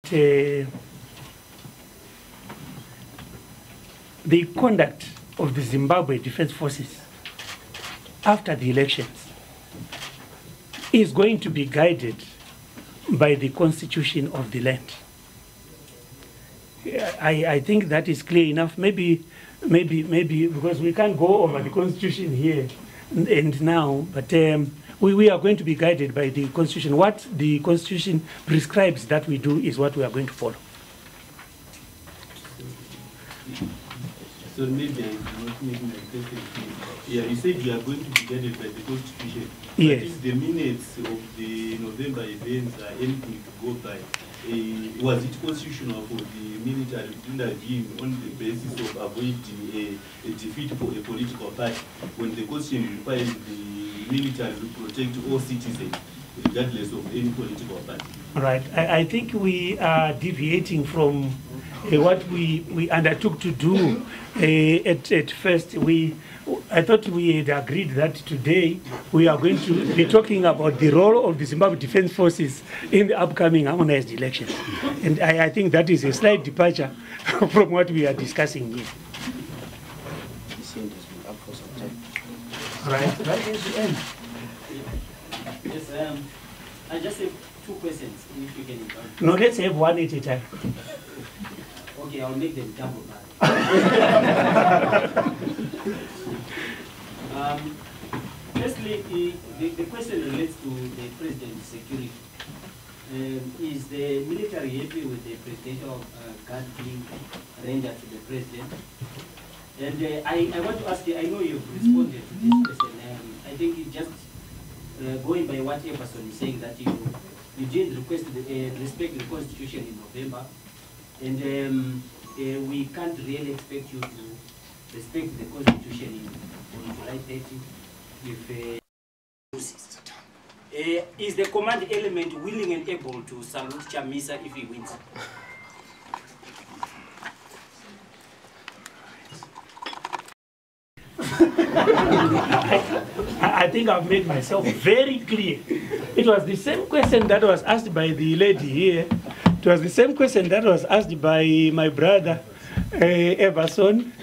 the conduct of the Zimbabwe Defense Forces after the elections is going to be guided by the constitution of the land. I think that is clear enough. Maybe because we can't go over the constitution here and now, but we are going to be guided by the constitution. What the constitution prescribes that we do is what we are going to follow. So maybe I'm not making my question clear. Yeah, you said you are going to be guided by the constitution. Yes. But if the minutes of the November events are anything to go by, was it constitutional for the military to intervene on the basis of avoiding a defeat for a political party when the constitution requires the military to protect all citizens regardless of any political party? Right. I think we are deviating from what we undertook to do at first. I thought we had agreed that today we are going to be talking about the role of the Zimbabwe Defense Forces in the upcoming harmonized elections. And I think that is a slight departure from what we are discussing here. Right at the end. Yes, I just have two questions, if you can invite. No, let's have one at a time. Okay, I'll make them double back. Firstly, the question relates to the president's security. Is the military happy with the presidential guard being rendered to the president? And I want to ask you, I know you've responded to this question. I think it just going by what Everson is saying, that you did request respect the constitution in November, and we can't really expect you to respect the constitution on July 30 if is the command element willing and able to salute Chamisa if he wins? I think I've made myself very clear. It was the same question that was asked by the lady here. It was the same question that was asked by my brother, Everson.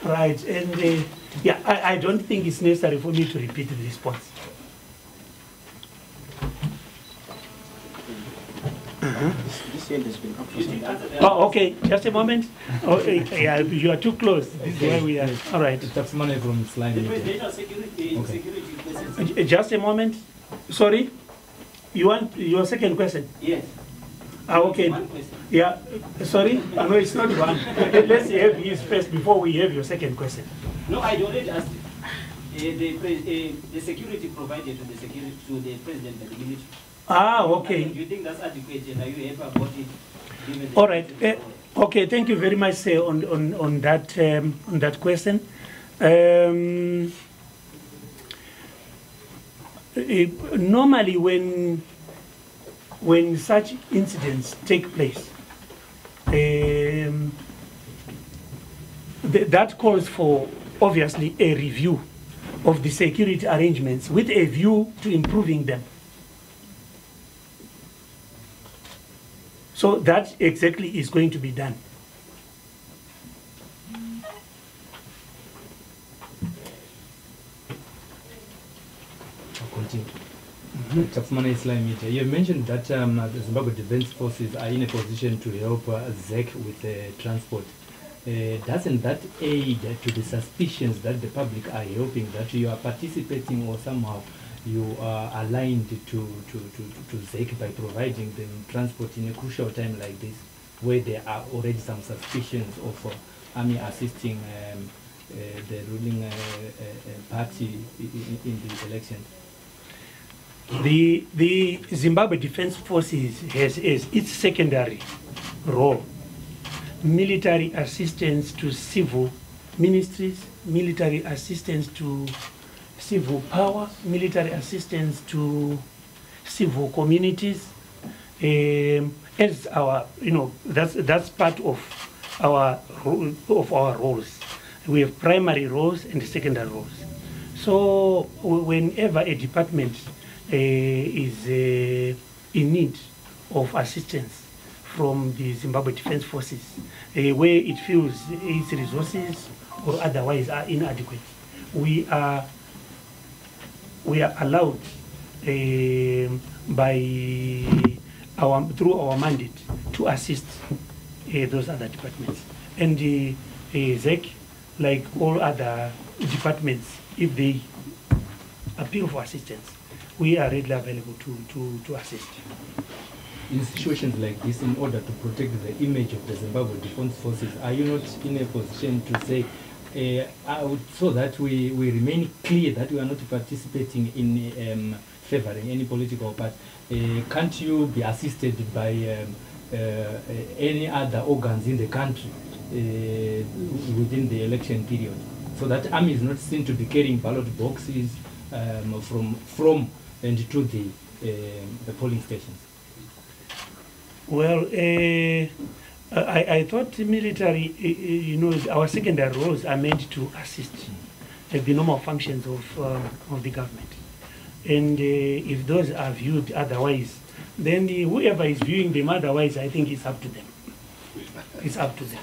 Right, and yeah, I don't think it's necessary for me to repeat the response. Oh, okay, just a moment. Oh, yeah, you are too close. This is where we are. All right. That's money from slide. Just a moment. Sorry, you want your second question? Yes. Okay. One question. Yeah. Sorry. No, it's not one. Let's have his first before we have your second question. No, I already asked the security provided to the president and the military. Ah, okay. Do you think that's adequate, and are you happy about it? All right. Okay. Thank you very much, sir, on that question. Normally, when such incidents take place, that calls for obviously a review of the security arrangements with a view to improving them. So that exactly is going to be done. I'll continue. You mentioned that the Zimbabwe Defense Forces are in a position to help ZEC with transport. Doesn't that aid to the suspicions that the public are helping, that you are participating or somehow you are aligned to ZEC by providing them transport in a crucial time like this, where there are already some suspicions of Army assisting the ruling party in the election? The Zimbabwe Defense Forces has its secondary role: military assistance to civil ministries, military assistance to civil power, military assistance to civil communities. As our, that's part of our roles. We have primary roles and secondary roles. So whenever a department is in need of assistance from the Zimbabwe Defense Forces, where it feels its resources or otherwise are inadequate. We are allowed through our mandate to assist those other departments. And ZEC, like all other departments, if they appeal for assistance, we are readily available to assist. In situations like this, in order to protect the image of the Zimbabwe Defense Forces, are you not in a position to say, so that we remain clear that we are not participating in favoring any political party, can't you be assisted by any other organs in the country within the election period, so that army is not seen to be carrying ballot boxes from and to the polling stations? Well, I thought military, our secondary roles are meant to assist the normal functions of the government. And if those are viewed otherwise, then whoever is viewing them otherwise, I think it's up to them. It's up to them.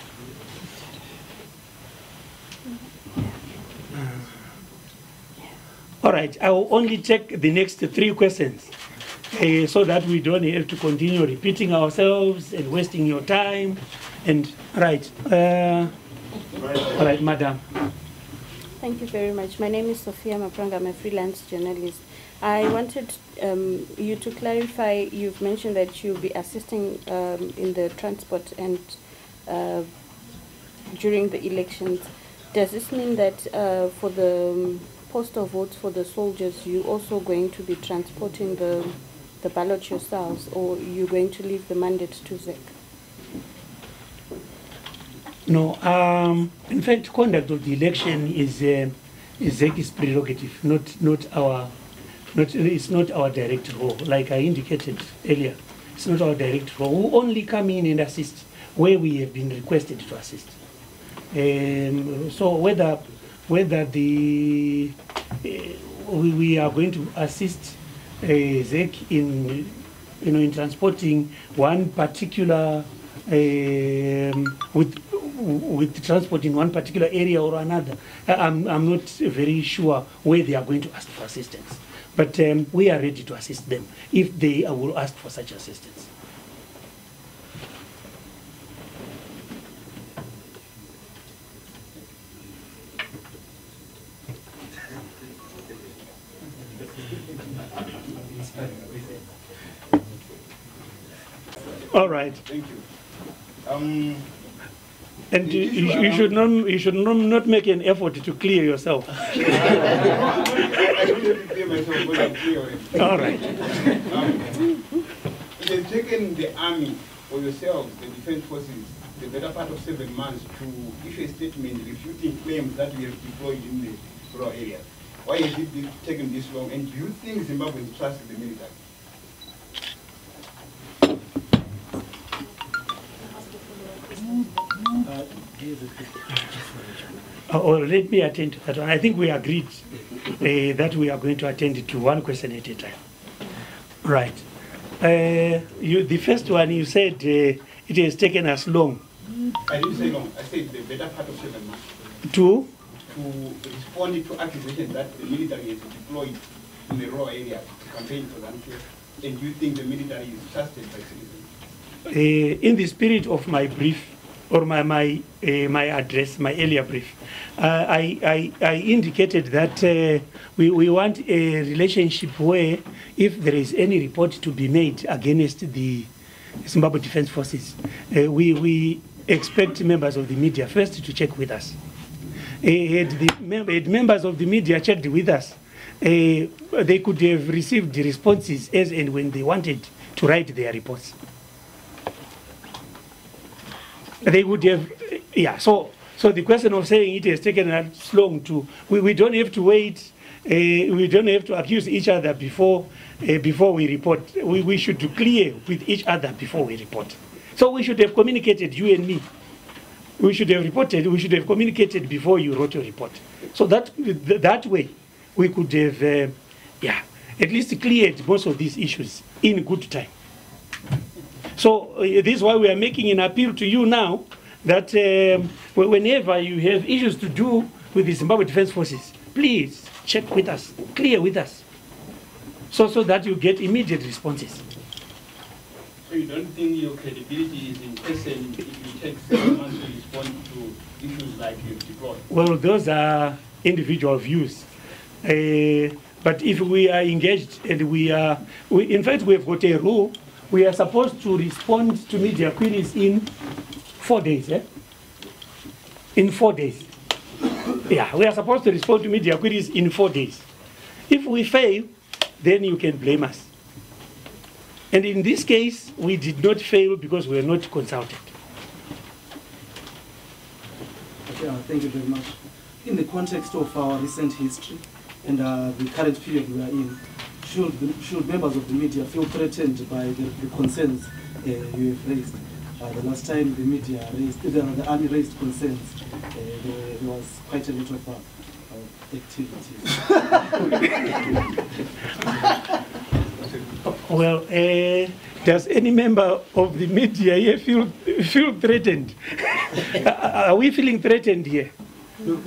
All right, I will only take the next 3 questions so that we don't have to continue repeating ourselves and wasting your time. And right, all right, Madam. Thank you very much. My name is Sophia Mapranga. I'm a freelance journalist. I wanted you to clarify, you've mentioned that you'll be assisting in the transport and during the elections. Does this mean that for the postal votes for the soldiers, you're also going to be transporting the ballot yourselves, or you're going to leave the mandate to ZEC? No, in fact, conduct of the election is ZEC's prerogative, it's not our direct role. Like I indicated earlier, it's not our direct role. We only come in and assist where we have been requested to assist. So whether we are going to assist ZEC in transporting one particular with transport in one particular area or another, I'm not very sure where they are going to ask for assistance. But we are ready to assist them if they will ask for such assistance. All right. Thank you. And you should not make an effort to clear yourself. I don't have to clear myself, but I'm clear already. All right. It has taken the army or yourselves, the defense forces, the better part of 7 months to issue a statement refuting claims that we have deployed in the rural areas. Why has it taken this long? And do you think Zimbabweans trust the military? Let me attend to that one. I think we agreed that we are going to attend to one question at a time. Right. The first one, you said it has taken us long. I didn't say long. I said the better part of 7 months. To respond to accusations that the military is deployed in the rural area to campaign for them. And do you think the military is trusted by citizens? In the spirit of my brief, or my address, my earlier brief, I indicated that we want a relationship where if there is any report to be made against the Zimbabwe Defense Forces, we expect members of the media first to check with us. Had members of the media checked with us, they could have received the responses as and when they wanted to write their reports. They would have, yeah. So the question of saying it has taken us long to, we don't have to wait. We don't have to accuse each other before we report. We should do clear with each other before we report. So we should have communicated, you and me. We should have reported. We should have communicated before you wrote your report. So that way, we could have, at least cleared most of these issues in good time. So this is why we are making an appeal to you now that whenever you have issues to do with the Zimbabwe Defense Forces, please check with us, clear with us, so that you get immediate responses. So you don't think your credibility is in question if you take 7 months to respond to issues like you've deployed? Well, those are individual views. But if we are engaged and in fact, we have got a rule. We are supposed to respond to media queries in 4 days. In 4 days. Yeah, we are supposed to respond to media queries in 4 days. If we fail, then you can blame us. And in this case, we did not fail because we were not consulted. Okay, thank you very much. In the context of our recent history and the current period we are in, should members of the media feel threatened by the concerns you have raised? The last time the media raised, the army raised concerns, there was quite a lot of activities. Well, does any member of the media here feel threatened? Are we feeling threatened here? No,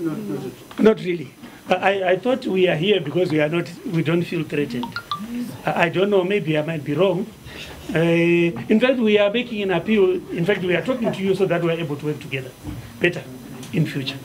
not really. I thought we are here because we don't feel threatened. I don't know, maybe I might be wrong. In fact, we are making an appeal. In fact, we are talking to you so that we are able to work together better in future.